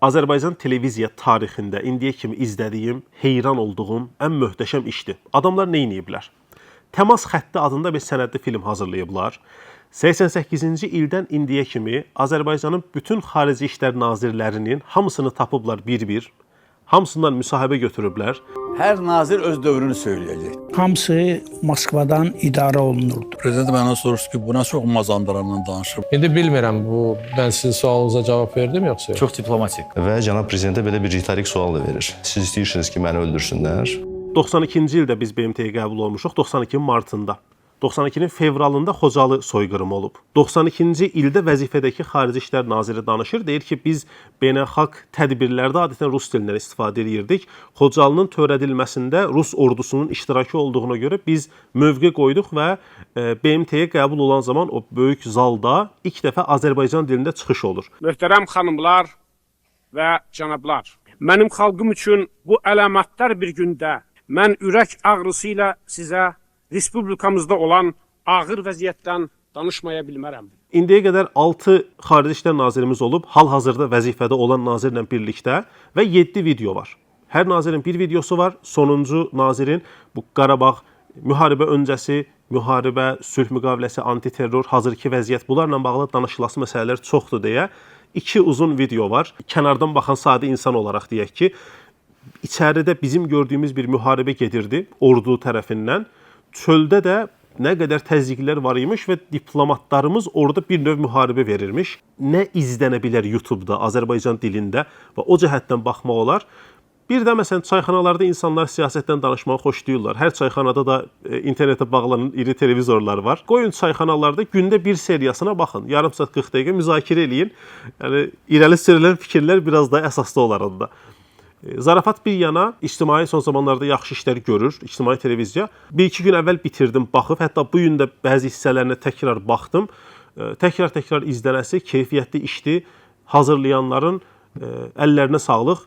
Azərbaycan televiziya tarixində indiyə kimi izlədiyim, heyran olduğum ən möhtəşəm işdir. Adamlar nə ediblər? Təmas xətti adında bir sənədli film hazırlayıblar. 88-ci ildən indiyə kimi Azərbaycanın bütün xarici işlər nazirlərinin hamısını tapıblar bir-bir. Hamısından müsahibə götürüblər. Hər nazir öz dövrünü söyləyəcək. Hamısı Moskvadan idarə olunurdu. Prezident məndən soruşdu ki, buna çox mazandıranla danışıb. İndi bilmirəm, mən sizin sualınıza cavab verdim yoxsa? Çox diplomatik. Və cənab prezidentə belə bir ritorik sual da verir. Siz istəyirsiniz ki, məni öldürsünlər? 92-ci ildə biz BMT-yə qəbul olmuşuq, 92-nin martında. 92-nin fevralında Xocalı soyqırımı olub. 92-ci ildə vəzifədəki Xarici İşlər Naziri danışır, deyir ki, biz beynəlxalq tədbirlərdə adətən rus dilindən istifadə edirdik. Xocalının törədilməsində Rus ordusunun iştirakı olduğuna görə biz mövqe qoyduq və BMT-yə qəbul olan zaman o böyük zalda ilk dəfə Azərbaycan dilində çıxış olur. Möhtərəm xanımlar və cənablar, mənim xalqım üçün bu əlamətdar bir gündə mən ürək ağrısı ilə sizə Respublikamızda olan ağır vəziyyətdən danışmaya bilmərəm. İndiyə qədər 6 Xarici İşlər Nazirimiz olub, hal-hazırda vəzifədə olan nazirlə birlikdə və 7 video var. Hər nazirin bir videosu var. Sonuncu nazirin bu Qarabağ müharibə öncəsi, müharibə, sülh müqaviləsi, antiterror, hazırki vəziyyət bunlarla bağlı danışılası məsələlər çoxdur deyə 2 uzun video var. Kənardan baxan sadə insan olaraq deyək ki, içəridə bizim gördüyümüz bir müharibə gedirdi ordu tərəfindən. Çöldə də nə qədər təzyiqlər var imiş və diplomatlarımız orada bir növ müharibə verirmiş. Nə izlənə bilər YouTube-da, Azərbaycan dilində və o cəhətdən baxmaq olar. Bir də məsələn çayxanalarda insanlar siyasətdən danışmağı xoşlayırlar. Hər çayxanada da internetə bağlanan iri televizorlar var. Qoyun çayxanalarda gündə bir seriyasına baxın. Yarım saat 40 dəqiqə müzakirə eləyin. Yəni irəli sürülən fikirlər biraz daha əsaslı olar onda. Zarafat bir yana, ictimai son zamanlarda yaxşı işlər görür, ictimai televiziya. Bir-iki gün əvvəl bitirdim, baxıb, hətta bu gün də bəzi hissələrinə təkrar baxdım. Təkrar izlənəsi keyfiyyətli işdir. Hazırlayanların əllərinə sağlıq.